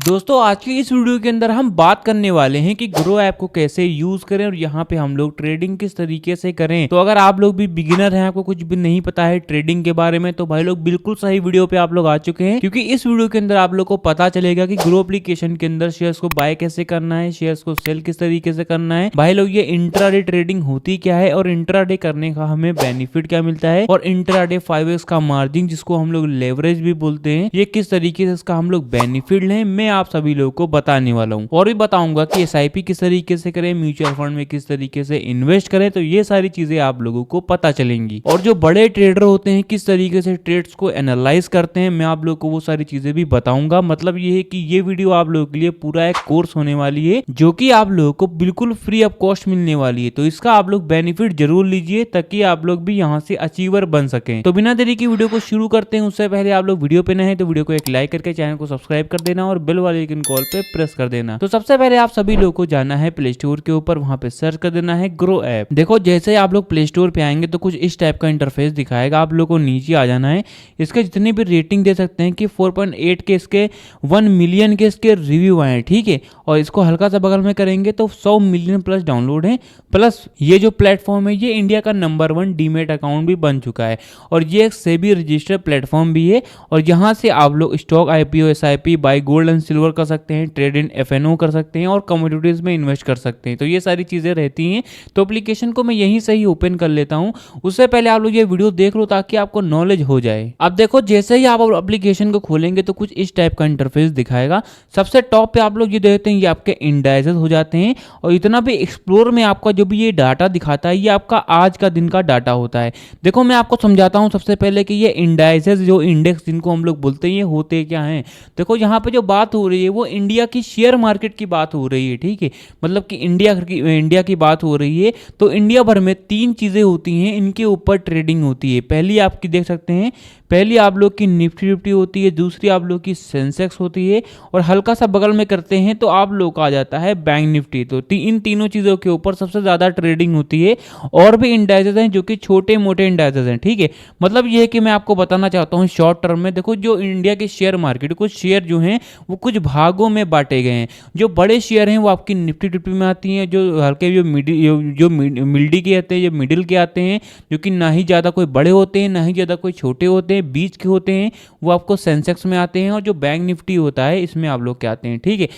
दोस्तों आज की इस वीडियो के अंदर हम बात करने वाले हैं कि ग्रो ऐप को कैसे यूज करें और यहाँ पे हम लोग ट्रेडिंग किस तरीके से करें। तो अगर आप लोग भी बिगिनर हैं, आपको कुछ भी नहीं पता है ट्रेडिंग के बारे में, तो भाई लोग बिल्कुल सही वीडियो पे आप लोग आ चुके हैं, क्योंकि इस वीडियो के अंदर आप लोग को पता चलेगा कि ग्रो एप्लीकेशन के अंदर शेयर्स को बाय कैसे करना है, शेयर्स को सेल किस तरीके से करना है। भाई लोग ये इंट्राडे ट्रेडिंग होती क्या है और इंट्राडे करने का हमें बेनिफिट क्या मिलता है, और इंट्राडे 5x का मार्जिन जिसको हम लोग लेवरेज भी बोलते हैं, ये किस तरीके से इसका हम लोग बेनिफिट लें, मैं आप सभी लोगों को बताने वाला हूं। और भी बताऊंगा कि एसआईपी किस तरीके से करें, म्यूचुअल फंड में किस तरीके से इन्वेस्ट करें, तो ये सारी चीजें आप लोगों को पता चलेंगी। और जो बड़े ट्रेडर होते हैं किस तरीके से ट्रेड्स को एनालाइज करते हैं, मैं आप लोगों को वो सारी चीजें भी बताऊंगा। मतलब ये है कि ये वीडियो आप लोगों के लिए पूरा एक कोर्स होने वाली है, जो कि आप लोगों को बिल्कुल फ्री ऑफ कॉस्ट मिलने वाली है। तो इसका आप लोग बेनिफिट जरूर लीजिए ताकि आप लोग भी यहाँ से अचीवर बन सकें। तो बिना देरी की वीडियो को शुरू करते हैं। उससे पहले आप लोग वीडियो पे नए हैं तो वीडियो को एक लाइक करके चैनल को सब्सक्राइब कर देना और बेल वाले आइकन कॉल पे प्रेस कर देना। तो सबसे पहले आप सभी लोगों को जाना है प्ले स्टोर के ऊपर, वहां पे सर्च कर देना है ग्रो ऐप। देखो जैसे आप लोग प्ले स्टोर पे आएंगे तो कुछ इस टाइप का इंटरफेस दिखाएगा, आप लोग को नीचे आ जाना है। इसके जितनी भी रेटिंग दे सकते हैं कि 4.8 के इसके 1 मिलियन के इसके रिव्यू आए, ठीक है। और इसको हल्का सा बगल में करेंगे तो 100 मिलियन प्लस डाउनलोड है। प्लस ये जो प्लेटफॉर्म है ये इंडिया का नंबर 1 डीमेट अकाउंट भी बन चुका है, और ये एक सेबी रजिस्टर्ड प्लेटफॉर्म भी है। और यहाँ से आप लोग stock, IPO, SIP, buy gold and silver कर सकते हैं, ट्रेड इन एफएनओ कर सकते हैं और कमोडिटीज में इन्वेस्ट कर सकते हैं। तो ये सारी चीजें रहती हैं। तो एप्लीकेशन को मैं यहीं से ही ओपन कर लेता हूं। उससे पहले आप लोग ये वीडियो देख लो ताकि आपको नॉलेज हो जाए। अब देखो जैसे ही आप एप्लीकेशन को खोलेंगे तो कुछ इस टाइप का इंटरफेस दिखाएगा। सबसे टॉप पे आप लोग ये देखते हैं, ये आपके इंडाइसेस हो जाते हैं। और इतना भी एक्सप्लोर में आपका जो भी ये डाटा दिखाता है, ये आपका आज का दिन का डाटा होता है। देखो मैं आपको समझाता हूं सबसे पहले कि ये इंडाइसेस, जो इंडेक्स जिनको हम लोग बोलते हैं, ये होते क्या हैं। देखो यहाँ पे जो बात हो रही है वो इंडिया की शेयर मार्केट की बात हो रही है, ठीक है। मतलब कि इंडिया की बात हो रही है। तो इंडिया भर में 3 चीजें होती हैं, इनके ऊपर ट्रेडिंग होती है। पहली आपकी देख सकते हैं, पहली आप लोग की निफ्टी फिफ्टी होती है, दूसरी आप लोग की सेंसेक्स होती है, और हल्का सा बगल में करते हैं तो आप लोग का आ जाता है बैंक निफ्टी। तो इन तीनों चीजों के ऊपर सबसे ज्यादा ट्रेडिंग होती है। और भी इंडाइसेस हैं जो कि छोटे मोटे इंडाइसेस हैं, ठीक है। मतलब ये है कि मैं आपको बताना चाहता हूँ शॉर्ट टर्म में, देखो जो इंडिया के शेयर मार्केट, कुछ शेयर जो हैं वो कुछ भागों में बांटे गए हैं। जो बड़े शेयर हैं वो आपकी निफ्टी फिफ्टी में आती हैं, जो हल्के जो मिडिल के आते हैं, जो मिडिल के आते हैं, जो कि ना ही ज़्यादा कोई बड़े होते हैं ना ही ज़्यादा कोई छोटे होते हैं, बीच के होते हैं, वो आपको सेंसेक्स में आते हैं। और जो बैंक निफ्टी होता है इसमें आप लोग क्या आते हैं, ठीक है।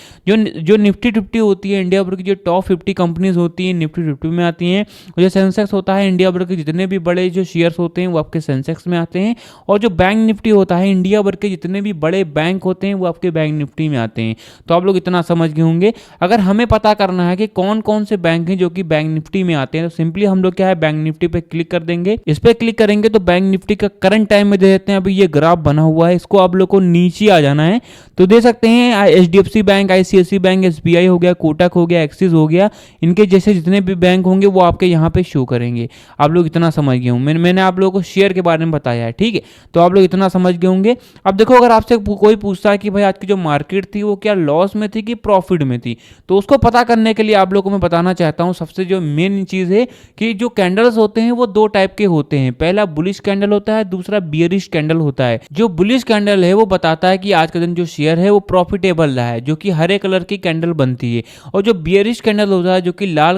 जो निफ्टी फिफ्टी होती है, इंडिया भर की जो टॉप 50 कंपनीज होती हैं निफ्टी फिफ्टी में आती हैं। और जो सेंसेक्स होता है, इंडिया भर के जितने भी बड़े जो शेयर्स होते हैं वो आपके सेंसेक्स में आते हैं। और जो बैंक निफ्टी होता है, इंडिया भर के जितने भी बड़े बैंक होते हैं वो आपके बैंक निफ्टी में आते हैं। तो आप लोग इतना समझ गए होंगे। अगर हमें पता करना है कि कौन कौन से बैंक हैं जो कि बैंक निफ्टी में आते हैं, तो सिंपली हम लोग क्या है, बैंक निफ्टी पे क्लिक कर देंगे। इस पे क्लिक करेंगे तो बैंक निफ्टी का करंट टाइम में दे देते हैं। अभी ये ग्राफ बना हुआ है, इसको आप लोग को नीचे आ जाना है तो दे सकते हैं HDFC bank, ICICI bank, SBI हो गया, कोटक हो गया, एक्सिस हो गया, इनके जैसे जितने भी बैंक होंगे वो आपके यहाँ पे शो करेंगे। आप लोग इतना समझ गए होंगे, मैंने आप लोगों को शेयर के बारे में बताया है, ठीक है। तो आप लोग इतना समझ गए होंगे। अब देखो अगर आपसे कोई पूछता है कि भाई आज की जो मार्केट थी वो क्या लॉस में थी कि प्रॉफिट में थी, तो उसको पता करने के लिए आप लोगों को मैं बताना चाहता हूं सबसे जो मेन चीज है कि जो कैंडल्स होते हैं वो 2 टाइप के होते हैं। पहला बुलिश कैंडल होता है, दूसरा बियरिश कैंडल होता है। जो बुलिश कैंडल है वो बताता है कि आज का दिन जो शेयर है वो प्रॉफिटेबल रहा है, जो कि हरे कलर की कैंडल बनती है। और जो बियरिश कैंडल होता है, जो कि लाल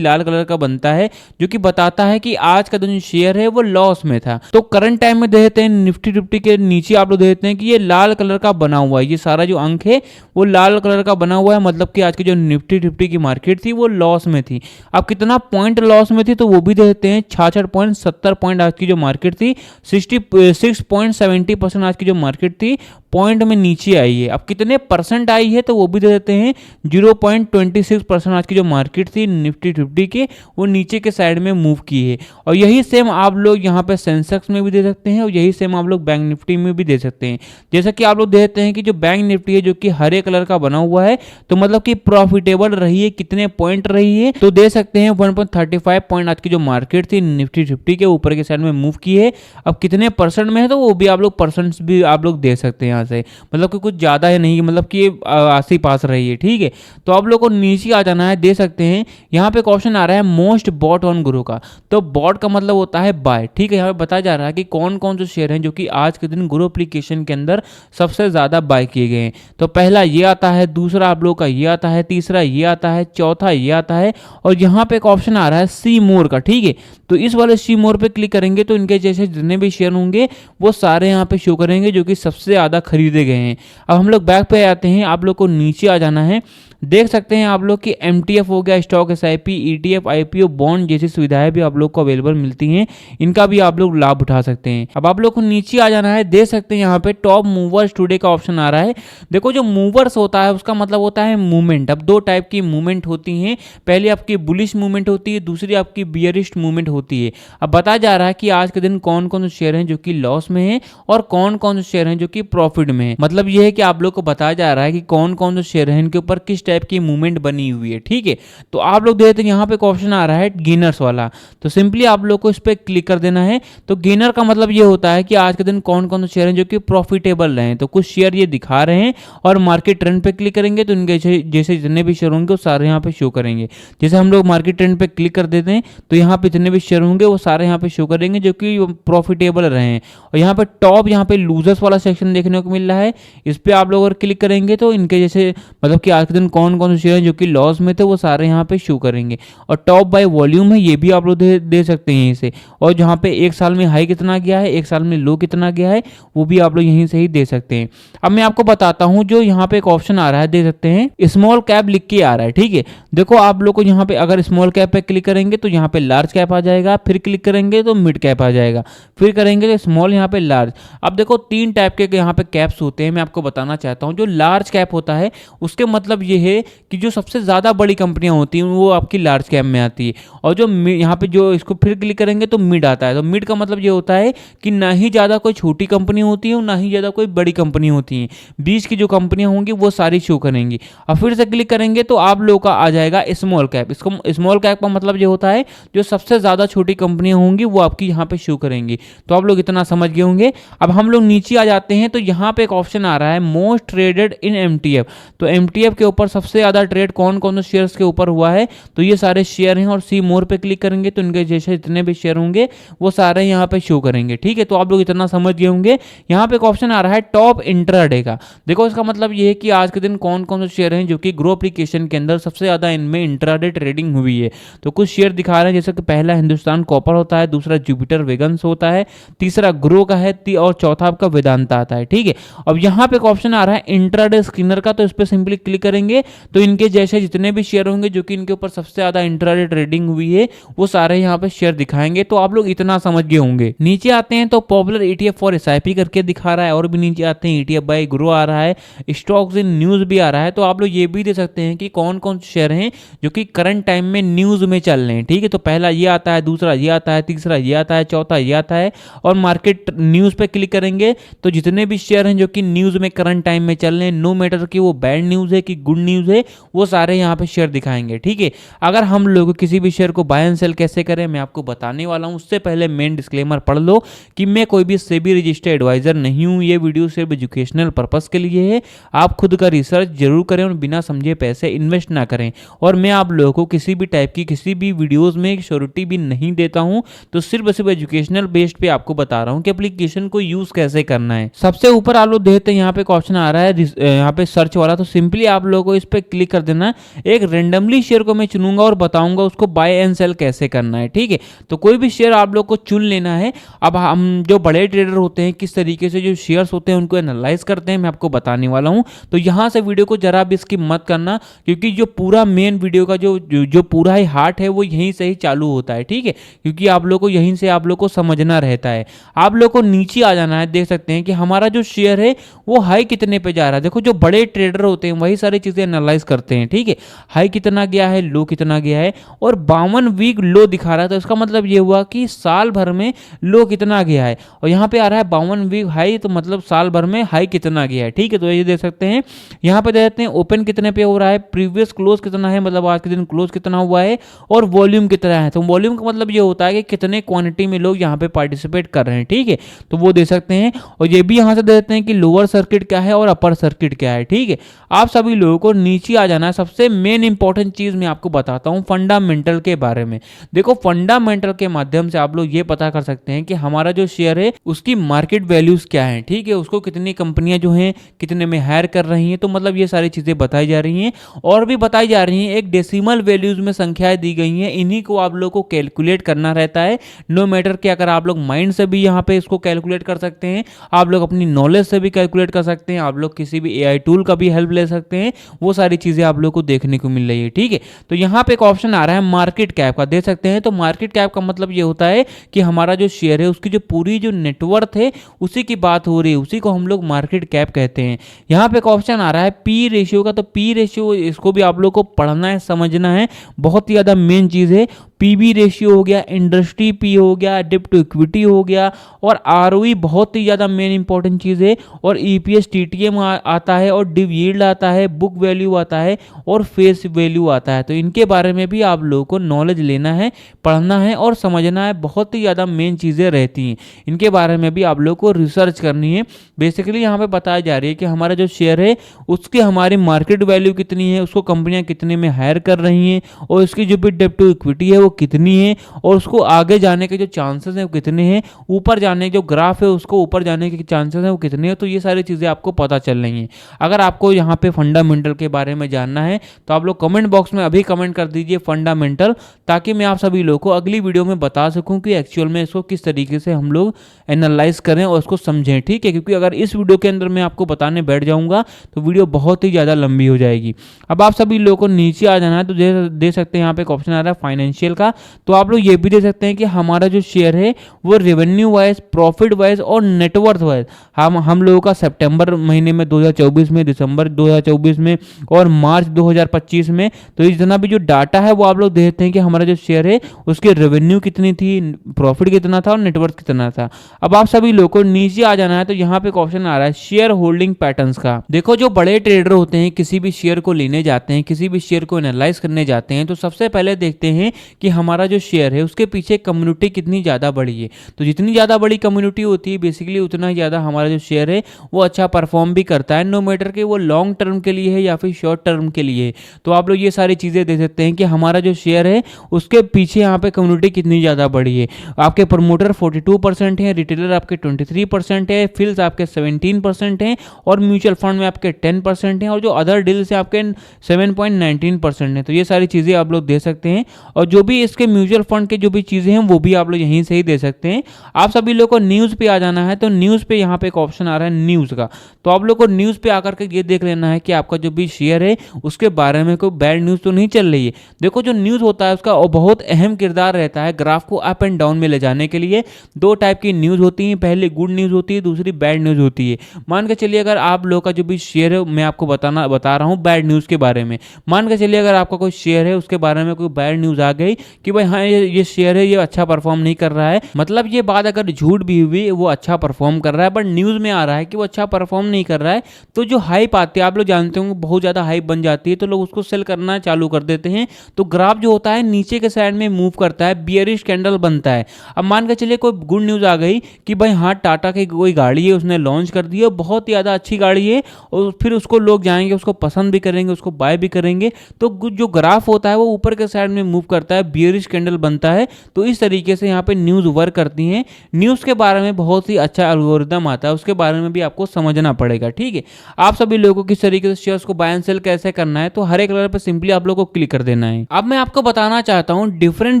कलर का बनता है, जो कि बताता है कि आज का दिन शेयर है वो लॉस में था। तो करंट टाइम में देते हैं निफ्टी फिफ्टी के नीचे आप लोग देते हैं कि ये लाल कलर का बना हुआ है, ये सारा जो अंक है वो लाल कलर का बना हुआ है, मतलब कि आज की जो निफ्टी फिफ्टी की मार्केट थी वो लॉस में थी। अब कितना पॉइंट लॉस में थी तो वो भी दे देते हैं, 66.70 पॉइंट आज की जो मार्केट थी, 66.70% आज की जो मार्केट थी पॉइंट में नीचे आई है। अब कितने परसेंट आई है तो वो भी दे देते हैं, 0.26% आज की जो मार्केट थी निफ्टी फिफ्टी के वो नीचे के साइड में मूव की है। और यही सेम आप लोग यहाँ पे सेंसेक्स में भी दे सकते हैं और यही सेम आप लोग बैंक निफ्टी में भी दे सकते हैं। जैसा कि आप लोग देते हैं कि जो बैंक निफ्टी है जो कि हरे कलर का बना हुआ है, तो मतलब कि प्रॉफिटेबल रही है, कितने पॉइंट रही है तो दे सकते हैं 1.35 पॉइंट आज की जो मार्केट थी निफ्टी फिफ्टी के ऊपर के साइड में मूव की है। अब कितने परसेंट में है तो वो भी आप लोग परसेंट भी आप लोग दे सकते हैं यहाँ से, मतलब कि कुछ ज़्यादा है नहीं, मतलब कि ये आस ही पास रही है। ठीक है, तो आप लोग को नीचे आ जाना है, दे सकते हैं यहाँ पे एक ऑप्शन आ रहा है मोस्ट बॉट ऑन ग्रो का। तो बॉट का मतलब होता है बाय। ठीक है, यहाँ पे बताया जा रहा है कि कौन कौन से शेयर हैं जो कि आज के दिन ग्रो एप्लीकेशन के अंदर सबसे ज़्यादा बाय किए गए हैं। तो पहला ये आता है, दूसरा आप लोग का ये आता है, तीसरा ये आता है, चौथा ये आता है, और यहाँ पे एक ऑप्शन आ रहा है सी मोर का। ठीक है, तो इस वाले सी मोर पे क्लिक करेंगे तो इनके जैसे जितने भी शेयर होंगे वो सारे यहाँ पे शो करेंगे जो कि सबसे ज़्यादा खरीदे गए हैं। अब हम लोग बैक पे आते हैं, आप लोग को नीचे आ जाना है, देख सकते हैं आप लोग कि MTF हो गया, stock SIP, ETF, IPO, bond जैसी सुविधाएं भी आप लोग को अवेलेबल मिलती हैं, इनका भी आप लोग लाभ उठा सकते हैं। अब आप लोग को नीचे आ जाना है, देख सकते हैं यहाँ पे टॉप मूवर्स टुडे का ऑप्शन आ रहा है। देखो जो मूवर्स होता है उसका मतलब होता है मूवमेंट। अब दो टाइप की मूवमेंट होती हैं, पहले आपकी बुलिश मूवमेंट होती है, दूसरी आपकी बियरिश मूवमेंट होती है। अब बताया जा रहा है कि आज के दिन कौन कौन से शेयर हैं जो कि लॉस में है और कौन कौन से शेयर हैं जो कि प्रॉफिट में है। मतलब यह है कि आप लोग को बताया जा रहा है कि कौन कौन से शेयर हैं, इनके ऊपर किस टाइप की मूवमेंट बनी हुई है। ठीक है, तो आप लोग देखते हैं यहाँ पे एक ऑप्शन आ रहा है गेनर्स वाला, तो सिंपली आप लोग को इस पर क्लिक कर देना है। तो गेनर का मतलब ये होता है कि आज के दिन कौन कौन से शेयर हैं जो कि प्रॉफिटेबल रहे हैं। तो कुछ शेयर ये दिखा रहे हैं और मार्केट ट्रेंड पे क्लिक करेंगे तो इनके जैसे जितने भी शेयर होंगे वो सारे यहाँ पे शो करेंगे। जैसे हम लोग मार्केट ट्रेंड पे क्लिक कर देते हैं तो यहाँ पे जितने भी शेयर होंगे वो सारे यहाँ पे शो करेंगे जो कि प्रॉफिटेबल रहे हैं। और यहाँ पे टॉप यहाँ पे लूजर्स वाला सेक्शन देखने को मिल रहा है, इस पर आप लोग अगर क्लिक करेंगे तो इनके जैसे मतलब कि आज के दिन कौन कौन से शेयर हैं जो कि लॉस में थे वो सारे यहाँ पे शो करेंगे। और टॉप बाय वॉल्यूम है, ये भी आप लोग दे सकते हैं यहीं से। और जहाँ पे एक साल में हाई कितना गया है, एक साल में लो कितना गया है, वो भी आप लोग यहीं से ही दे सकते हैं। अब मैं आपको बताता हूँ, जो यहाँ पे एक ऑप्शन आ रहा है, दे सकते हैं स्मॉल कैप लिख के आ रहा है। ठीक है, देखो आप लोग को यहाँ पे अगर स्मॉल कैप पे क्लिक करेंगे तो यहाँ पे लार्ज कैप आ जाएगा, फिर क्लिक करेंगे तो मिड कैप आ जाएगा, फिर करेंगे तो स्मॉल, यहाँ पे लार्ज। अब देखो तीन टाइप के यहाँ पे कैप्स होते हैं, मैं आपको बताना चाहता हूँ। जो लार्ज कैप होता है उसके मतलब ये है कि जो सबसे ज़्यादा बड़ी कंपनियां होती हैं वो आपकी लार्ज कैप में आती है। और जो यहाँ पे जो इसको फिर क्लिक करेंगे तो मिड आता है। तो मिड का मतलब ये होता है कि ना ही ज़्यादा कोई छोटी कंपनी होती है और ना ही ज़्यादा कोई बड़ी कंपनी होती है, बीच की जो कंपनियां होंगी वो सारी शो करेंगी। और फिर से क्लिक करेंगे तो आप लोगों का आ जाएगा स्मॉल कैप। इसको स्मॉल कैप का मतलब ये होता है जो सबसे ज़्यादा छोटी कंपनियां होंगी वो आपकी यहाँ पे शो करेंगी। तो आप लोग इतना समझ गए होंगे। अब हम लोग नीचे आ जाते हैं तो यहाँ पे एक ऑप्शन आ रहा है मोस्ट ट्रेडेड इन MTF। तो MTF के ऊपर सबसे ज़्यादा ट्रेड कौन कौन से शेयर्स के ऊपर हुआ है, तो ये सारे शेयर हैं। और सी मोर पे क्लिक करेंगे तो इनके जैसे जितने भी शेयर होंगे वो सारे यहाँ पे शो करेंगे। ठीक है, तो आप लोग इतना समझ गए होंगे। यहाँ पे एक ऑप्शन आ रहा है टॉप इंट्राडे का। देखो इसका मतलब ये है कि आज के दिन कौन कौन से शेयर हैं जो कि ग्रो एप्लीकेशन के अंदर सबसे ज़्यादा इनमें इंट्राडे ट्रेडिंग हुई है। तो कुछ शेयर दिखा रहे हैं, जैसे कि पहला हिंदुस्तान कॉपर होता है, दूसरा जुपिटर वेगन्स होता है, तीसरा ग्रो का है, और चौथा आपका वेदांता आता है। ठीक है, अब यहाँ पे एक ऑप्शन आ रहा है इंट्राडे स्कैनर का। तो इस पर सिंपली क्लिक करेंगे तो इनके जैसे जितने भी शेयर होंगे जो कि इनके ऊपर सबसे ज्यादा इंट्राडे ट्रेडिंग हुई है वो सारे यहाँ पे शेयर दिखाएंगे। तो आप लोग इतना समझ गए होंगे। नीचे आते हैं तो पॉपुलर ETF फॉर SIP करके दिखा रहा है, और भी नीचे आते हैं ETF बाय ग्रो आ रहा है, स्टॉक्स इन न्यूज भी आ रहा है। तो आप लोग ये भी दे सकते हैं कि कौन कौन से शेयर हैं जो कि करंट टाइम में न्यूज में चल रहे हैं। ठीक है, तो पहला ये आता है, दूसरा ये आता है, तीसरा ये आता है, चौथा ये आता है। और मार्केट न्यूज पे क्लिक करेंगे तो जितने भी शेयर हैं जो कि न्यूज में करंट टाइम में चल रहे हैं, नो मैटर कि वो बैड न्यूज है कि गुड न्यूज है, वो सारे यहाँ पे शेयर दिखाएंगे। ठीक है, अगर हम लोग किसी भी शेयर को बाय एंड सेल कैसे करें मैं आपको बताने वाला हूं। उससे पहले मेन डिस्क्लेमर पढ़ लो कि मैं कोई भी सेबी रजिस्टर्ड एडवाइजर नहीं हूं। ये वीडियो सिर्फ एजुकेशनल पर्पस के लिए है। आप खुद का रिसर्च जरूर करें और बिना समझे पैसे इन्वेस्ट ना करें। और मैं आप लोगों को किसी भी टाइप की किसी भी वीडियोज में श्योरिटी भी नहीं देता हूं। तो सिर्फ एजुकेशनल बेस्ड पे आपको बता रहा हूं कि एप्लीकेशन को यूज कैसे करना है। सबसे ऊपर आप लोग देखते हैं यहाँ पे एक ऑप्शन आ रहा है यहाँ पे सर्च वाला। तो सिंपली आप लोगों को इस पे क्लिक कर देना। एक रेंडमली शेयर को मैं चुनूंगा और बताऊंगा उसको बाय एंड सेल कैसे करना है। ठीक है, तो कोई भी शेयर आप लोग को चुन लेना है। अब हम जो बड़े ट्रेडर होते हैं किस तरीके से जो शेयर्स होते हैं उनको एनालाइज करते हैं मैं आपको बताने वाला हूं। तो यहां से वीडियो को जरा भी स्किप मत करना, क्योंकि जो पूरा मेन वीडियो का जो पूरा ही हार्ट है वो यहीं से ही चालू होता है। ठीक है, क्योंकि आप लोग को यहीं से आप लोग को समझना रहता है। आप लोग को नीचे आ जाना है, देख सकते हैं कि हमारा जो शेयर है वो हाई कितने पे जा रहा है। देखो जो बड़े ट्रेडर होते हैं वही सारी चीजें एनालाइज करते हैं। ठीक है, हाई कितना गया है, लो कितना गया है, और 52 वीक लो दिखा रहा है। तो इसका मतलब ये हुआ कि साल भर में लो कितना गया है। और यहाँ पे आ रहा है 52 वीक हाई, तो मतलब साल भर में हाई कितना गया है। ठीक है, तो ये देख सकते हैं। यहाँ पे देखते हैं ओपन कितने पे हो रहा है, प्रीवियस क्लोज कितना है, मतलब आज के दिन क्लोज कितना हुआ है, और वॉल्यूम कितना है। तो वॉल्यूम का मतलब ये होता है कि कितने क्वांटिटी में लोग यहाँ पे पार्टिसिपेट कर रहे हैं। ठीक है, तो वो दे सकते हैं। और ये भी यहाँ से देते सकते हैं कि लोअर सर्किट क्या है और अपर सर्किट क्या है। ठीक है, आप सभी लोगों को नीचे आ जाना है। सबसे मेन इंपॉर्टेंट चीज मैं आपको बताता हूं फंडामेंटल के बारे में। देखो, फंडामेंटल के माध्यम से आप लोग ये पता कर सकते हैं कि हमारा जो शेयर है उसकी मार्केट वैल्यूज क्या है। ठीक है, उसको कितनी कंपनियां जो हैं कितने में हायर कर रही हैं, तो मतलब ये सारी चीजें बताई जा रही हैं और भी बताई जा रही हैं। एक डेसिमल वैल्यूज में संख्याएं दी गई हैं, इन्हीं को आप लोग को कैलकुलेट करना रहता है। नो मैटर कि अगर आप लोग माइंड से भी यहाँ पे इसको कैलकुलेट कर सकते हैं, आप लोग अपनी नॉलेज से भी कैलकुलेट कर सकते हैं, आप लोग किसी भी एआई टूल का भी हेल्प ले सकते हैं। वो सारी चीजें आप लोग को देखने को मिल रही है। ठीक है, तो यहाँ पे एक ऑप्शन आ रहा है मार्केट कैप का, दे सकते हैं। तो मार्केट कैप का मतलब ये होता है कि हमारा जो शेयर है उसकी जो पूरी जो नेटवर्थ है उसी की बात हो रही है, उसी को हम लोग मार्केट कैप कहते हैं। यहाँ पे एक ऑप्शन आ रहा है पी रेशियो का, तो पी रेशियो इसको भी आप लोग को पढ़ना है, समझना है, बहुत ही ज्यादा मेन चीज है। पीबी रेशियो हो गया, इंडस्ट्री पी हो गया, डेब्ट टू इक्विटी हो गया, और आरओई बहुत ही ज़्यादा मेन इंपॉर्टेंट चीज़ है, और ईपीएस टीटीएम आता है, और डिव यील्ड आता है, बुक वैल्यू आता है, और फेस वैल्यू आता है। तो इनके बारे में भी आप लोगों को नॉलेज लेना है, पढ़ना है और समझना है। बहुत ही ज़्यादा मेन चीज़ें रहती हैं, इनके बारे में भी आप लोग को रिसर्च करनी है। बेसिकली यहाँ पे बताया जा रही है कि हमारा जो शेयर है उसकी हमारी मार्केट वैल्यू कितनी है, उसको कंपनियां कितने में हायर कर रही हैं, और उसकी जो भी डेब्ट टू इक्विटी है वो कितनी है, और उसको आगे जाने के जो चांसेस हैं वो कितने हैं, ऊपर जाने के जो ग्राफ है उसको ऊपर जाने के चांसेस हैं वो कितने हैं। तो ये सारी चीज़ें आपको पता चल रही हैं। अगर आपको यहाँ पे फंडामेंटल के बारे में जानना है तो आप लोग कमेंट बॉक्स में अभी कमेंट कर दीजिए फंडामेंटल, ताकि मैं आप सभी लोगों को अगली वीडियो में बता सकूं कि एक्चुअल में इसको किस तरीके से हम लोग एनालाइज करें और उसको समझें। ठीक है, क्योंकि अगर इस वीडियो के अंदर मैं आपको बताने बैठ जाऊंगा तो वीडियो बहुत ही ज़्यादा लंबी हो जाएगी। अब आप सभी लोगों को नीचे आ जाना है, तो दे सकते हैं यहाँ पे एक ऑप्शन आ रहा है फाइनेंशियल का, तो आप लोग ये भी दे सकते हैं कि हमारा जो शेयर है वो रेवेन्यू वाइज, प्रॉफिट वाइज और नेटवर्थ वाइज हम लोगों का सितंबर महीने में 2024 में, दिसंबर 2024 में और मार्च 2025 में, तो इतना भी जो डाटा है वो आप लोग देखते हैं कि हमारा जो शेयर है उसके रेवेन्यू कितनी थी, प्रॉफिट कितना था और नेटवर्थ कितना था। अब आप सभी लोगों को नीचे आ जाना है, तो यहाँ पे एक ऑप्शन आ रहा है शेयर होल्डिंग पैटर्न्स का। देखो, जो बड़े ट्रेडर होते हैं किसी भी शेयर को लेने जाते हैं, किसी भी शेयर को एनालाइज करने जाते हैं, तो सबसे पहले देखते हैं कि हमारा जो शेयर है उसके पीछे कम्युनिटी कितनी ज़्यादा बड़ी है। तो जितनी ज़्यादा बड़ी कम्युनिटी होती है बेसिकली उतना ही ज़्यादा हमारा जो शेयर है वो अच्छा परफॉर्म भी करता है, नो मैटर कि वो लॉन्ग टर्म के लिए है या फिर शॉर्ट टर्म के लिए। तो आप लोग ये सारी चीज़ें देख सकते हैं कि हमारा जो शेयर है उसके पीछे यहाँ पे कम्युनिटी कितनी ज़्यादा बड़ी है। आपके प्रमोटर 42% है, रिटेलर आपके 23% है, फिल्स आपके 17% हैं, और म्यूचुअल फंड में आपके 10% हैं, और जो अदर डील्स है आपके 7.19% है। तो ये सारी चीज़ें आप लोग दे सकते हैं, और जो भी इसके म्यूचुअल फंड के जो भी चीज़ें हैं वो भी आप लोग यहीं से ही दे सकते हैं। आप सभी लोग को न्यूज़ पे आ जाना है, तो न्यूज़ पे यहाँ पे एक ऑप्शन आ रहा है न्यूज़ का, तो आप लोग को न्यूज़ पे आकर के ये देख लेना है कि आपका जो भी शेयर है उसके बारे में कोई बैड न्यूज़ तो नहीं चल रही है। देखो, जो न्यूज़ होता है उसका बहुत अहम किरदार रहता है ग्राफ को अप एंड डाउन में ले जाने के लिए। दो टाइप की न्यूज़ होती हैं, पहले गुड न्यूज़ होती है, दूसरी बैड न्यूज़ होती है। मान के चलिए अगर आप लोग का जो भी शेयर है, मैं आपको बता रहा हूँ बैड न्यूज़ के बारे में। मान के चलिए अगर आपका कोई शेयर है उसके बारे में कोई बैड न्यूज़ आ गई कि भाई हाँ ये शेयर है ये अच्छा परफॉर्म नहीं कर रहा है, मतलब ये बात अगर झूठ भी हुई वो अच्छा परफॉर्म कर रहा है, बट न्यूज़ में आ रहा है कि वो अच्छा परफॉर्म नहीं कर रहा है, तो जो हाइप आती है, आप लोग जानते होंगे बहुत ज़्यादा हाइप बन जाती है, तो लोग उसको सेल करना चालू कर देते हैं। तो ग्राफ जो होता है नीचे के साइड में मूव करता है, बियरिश कैंडल बनता है। अब मान के चलिए कोई गुड न्यूज़ आ गई कि भाई हाँ टाटा की कोई गाड़ी है उसने लॉन्च कर दी है, बहुत ही ज़्यादा अच्छी गाड़ी है, और फिर उसको लोग जाएंगे, उसको पसंद भी करेंगे, उसको बाय भी करेंगे, तो जो ग्राफ होता है वो ऊपर के साइड में मूव करता है, बियरिश कैंडल बनता है। तो इस तरीके से यहाँ पे न्यूज़ वर्क करती हैं। न्यूज़ के बारे में बहुत ही अच्छा एल्गोरिदम आता है, उसके बारे में भी आपको समझना पड़ेगा। ठीक है, आप सभी लोगों को किस तरीके से शेयर्स को बाय एंड सेल कैसे करना है, तो हर एक कलर पर सिंपली आप लोगों को क्लिक कर देना है। अब मैं आपको बताना चाहता हूँ डिफरेंस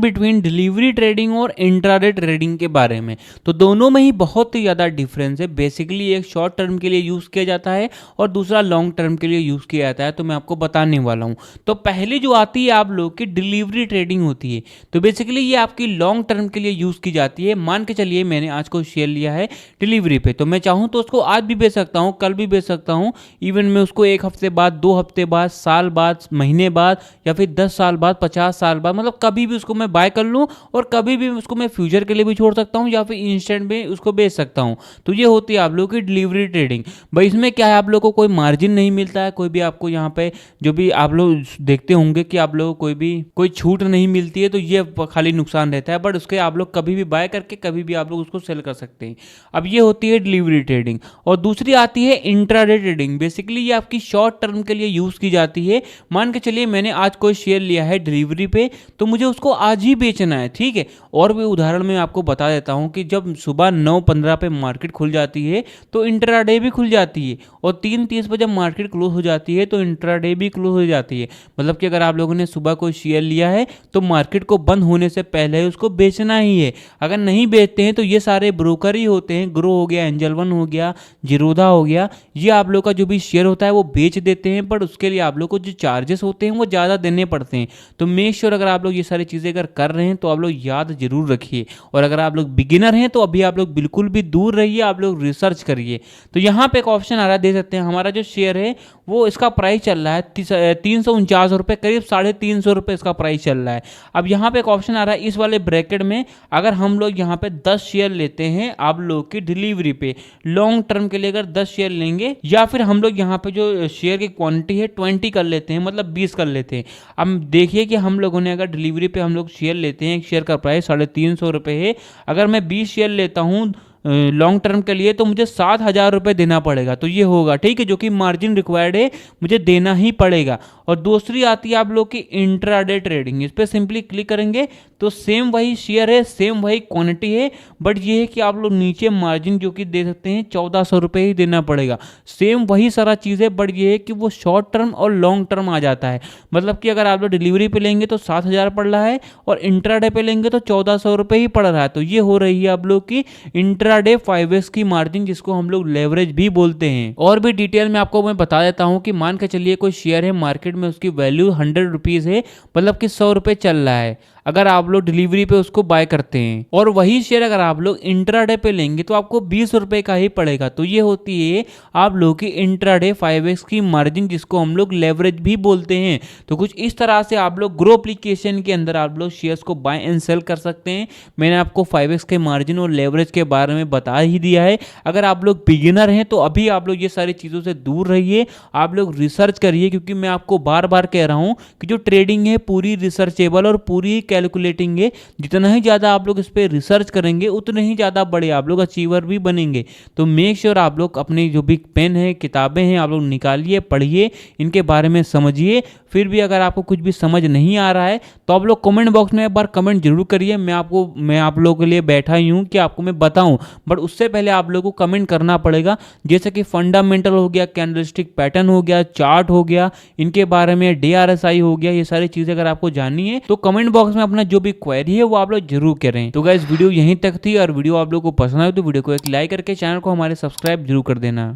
बिटवीन डिलीवरी ट्रेडिंग और इंट्राडे ट्रेडिंग के बारे में। तो दोनों में ही बहुत ही ज़्यादा डिफरेंस है। बेसिकली एक शॉर्ट टर्म के लिए यूज़ किया जाता है और दूसरा लॉन्ग टर्म के लिए यूज़ किया जाता है, तो मैं आपको बताने वाला हूँ। तो पहली जो आती है आप लोग की डिलीवरी ट्रेडिंग होती है, तो बेसिकली ये आपकी लॉन्ग टर्म के लिए यूज़ की जाती है। मान के चलिए मैंने आज को शेयर लिया है डिलीवरी पे, तो मैं चाहूँ तो उसको आज भी बेच सकता हूँ, कल भी बेच सकता हूँ, इवन मैं उसको 1 हफ्ते बाद, 2 हफ्ते बाद, साल बाद, महीने बाद, या फिर 10 साल बाद, 50 साल बाद, मतलब कभी भी उसको मैं बाय कर लूँ, और कभी भी उसको मैं फ्यूचर के लिए भी छोड़ सकता हूँ या फिर इंस्टेंट में उसको बेच सकता हूँ। तो ये होती है आप लोगों की डिलीवरी ट्रेडिंग। भाई इसमें क्या है, आप लोगों को कोई मार्जिन नहीं मिलता है, कोई भी आपको यहाँ पे जो भी आप लोग देखते होंगे कि आप लोगों को कोई छूट नहीं मिलती मिलती है तो ये खाली नुकसान रहता है, बट उसके आप लोग कभी भी बाय करके कभी भी आप लोग उसको सेल कर सकते हैं। अब ये होती है डिलीवरी ट्रेडिंग। और दूसरी आती है इंट्राडे ट्रेडिंग। बेसिकली ये आपकी शॉर्ट टर्म के लिए यूज़ की जाती है। मान के चलिए मैंने आज कोई शेयर लिया है डिलीवरी पे, तो मुझे उसको आज ही बेचना है, ठीक है। और भी उदाहरण मैं आपको बता देता हूँ कि जब सुबह 9:15 पे मार्केट खुल जाती है तो इंट्राडे भी खुल जाती है, और 3:30 पर जब मार्केट क्लोज हो जाती है तो इंट्राडे भी क्लोज हो जाती है। मतलब कि अगर आप लोगों ने सुबह कोई शेयर लिया है तो मार्केट को बंद होने से पहले उसको बेचना ही है। अगर नहीं बेचते हैं तो ये सारे ब्रोकर ही होते हैं, ग्रो हो गया, एंजल वन हो गया, जीरोधा हो गया, ये आप लोग का जो भी शेयर होता है वो बेच देते हैं, पर उसके लिए आप लोग को जो चार्जेस होते हैं वो ज़्यादा देने पड़ते हैं। तो मेक श्योर अगर आप लोग ये सारी चीज़ें अगर कर रहे हैं तो आप लोग याद जरूर रखिए। और अगर आप लोग बिगिनर हैं तो अभी आप लोग बिल्कुल भी दूर रहिए, आप लोग रिसर्च करिए। तो यहाँ पे एक ऑप्शन आ रहा है, दे सकते हैं, हमारा जो शेयर है वो इसका प्राइस चल रहा है 349 रुपये, करीब 350 रुपये इसका प्राइस चल रहा है। अब यहाँ पे एक ऑप्शन आ रहा है इस वाले ब्रैकेट में, अगर हम लोग यहाँ पे 10 शेयर लेते हैं आप लोग की डिलीवरी पे, लॉन्ग टर्म के लिए अगर 10 शेयर लेंगे, या फिर हम लोग यहाँ पे जो शेयर की क्वांटिटी है 20 कर लेते हैं, मतलब 20 कर लेते हैं। अब देखिए कि हम लोगों ने अगर डिलीवरी पे हम लोग शेयर लेते हैं, एक शेयर का प्राइस 350 रुपये है, अगर मैं 20 शेयर लेता हूँ लॉन्ग टर्म के लिए तो मुझे 7,000 रुपये देना पड़ेगा। तो ये होगा, ठीक है, जो कि मार्जिन रिक्वायर्ड है, मुझे देना ही पड़ेगा। और दूसरी आती है आप लोग की इंट्राडे ट्रेडिंग। इस पर सिंपली क्लिक करेंगे तो सेम वही शेयर है, सेम वही क्वांटिटी है, बट ये है कि आप लोग नीचे मार्जिन जो कि दे सकते हैं 1400 रुपये ही देना पड़ेगा। सेम वही सारा चीज़ है, बट ये है कि वो शॉर्ट टर्म और लॉन्ग टर्म आ जाता है। मतलब कि अगर आप लोग डिलीवरी पे लेंगे तो 7,000 पड़ रहा है, और इंट्राडे पे लेंगे तो 1400 रुपये ही पड़ रहा है। तो ये हो रही है आप लोग की इंट्राडे 5x की मार्जिन, जिसको हम लोग लेवरेज भी बोलते हैं। और भी डिटेल में आपको मैं बता देता हूँ कि मान के चलिए कोई शेयर है मार्केट में, उसकी वैल्यू 100 रुपीज़ है, मतलब कि 100 रुपये चल रहा है अगर आप लोग डिलीवरी पे उसको बाय करते हैं, और वही शेयर अगर आप लोग इंट्राडे पे लेंगे तो आपको 20 रुपये का ही पड़ेगा। तो ये होती है आप लोग की इंट्राडे 5x की मार्जिन, जिसको हम लोग लेवरेज भी बोलते हैं। तो कुछ इस तरह से आप लोग ग्रो एप्लीकेशन के अंदर आप लोग शेयर्स को बाय एंड सेल कर सकते हैं। मैंने आपको 5x के मार्जिन और लेवरेज के बारे में बता ही दिया है। अगर आप लोग बिगिनर हैं तो अभी आप लोग ये सारी चीज़ों से दूर रहिए, आप लोग रिसर्च करिए, क्योंकि मैं आपको बार बार कह रहा हूँ कि जो ट्रेडिंग है पूरी रिसर्चेबल और पूरी कैलकुलेटिंग है। जितना ही ज़्यादा आप लोग इस पर रिसर्च करेंगे उतने ही ज़्यादा बड़े आप लोग अचीवर भी बनेंगे। तो मेक श्योर आप लोग अपनी जो भी पेन है, किताबें हैं, आप लोग निकालिए, पढ़िए, इनके बारे में समझिए। फिर भी अगर आपको कुछ भी समझ नहीं आ रहा है तो आप लोग कमेंट बॉक्स में एक बार कमेंट जरूर करिए। मैं आप लोगों के लिए बैठा ही हूँ कि आपको मैं बताऊँ, बट उससे पहले आप लोगों को कमेंट करना पड़ेगा। जैसे कि फंडामेंटल हो गया, कैंडलस्टिक पैटर्न हो गया, चार्ट हो गया, इनके बारे में DRSI हो गया, ये सारी चीज़ें अगर आपको जाननी है तो कमेंट बॉक्स में अपना जो भी क्वेरी है वो आप लोग जरूर करें। तो गाइस वीडियो यहीं तक थी, और वीडियो आप लोगों को पसंद आए तो वीडियो को एक लाइक करके चैनल को हमारे सब्सक्राइब जरूर कर देना।